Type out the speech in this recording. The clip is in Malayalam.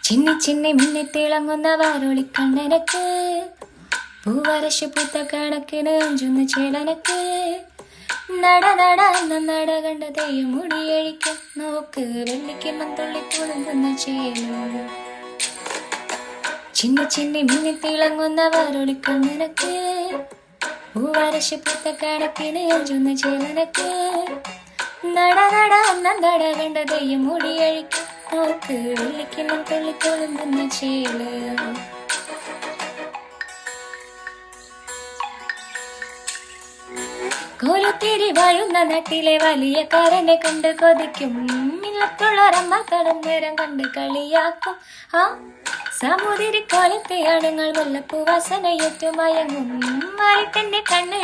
ചിന്നി ചിന്നി മിന്നി തിളങ്ങുന്ന വാരൊളിക്കണ്ണനക്ക് പൂവരശു പൂത്ത കണക്കിന് അഞ്ചുന്ന ചേളനക്ക് നട നട നട കണ്ട തെയ്യം മുടിയഴിക്കും നോക്ക് വെള്ളിക്കിണ്ണം തുള്ളി തുളുമ്പുന്ന ചേലു. ചിന്നി ചിന്നി മിന്നി തിളങ്ങുന്ന വാരൊളിക്കണ്ണനക്ക് പൂവരശു പൂത്ത കണക്കിന് അഞ്ചുന്ന ചേളനക്ക് നട നട നട കണ്ട തെയ്യം മുടിയഴിക്കും നോക്ക് വെള്ളിക്കിണ്ണം തുള്ളി തുളുമ്പുന്ന ചേല്. കോലുത്തിരി വാഴുന്ന നാട്ടിലെ വലിയ കാരനെ കണ്ട് കൊതിക്കും. ഇല്ലത്തുള്ളൊരമ്മ കടം നേരം കണ്ട് കളിയാക്കും. ആ സാമൂതിരി കോലത്തെ ആണുങ്ങൾ മുല്ലപ്പൂ വാസനയേറ്റു മയങ്ങും. വാരിട്ടെന്റെ കണ്ണെഴു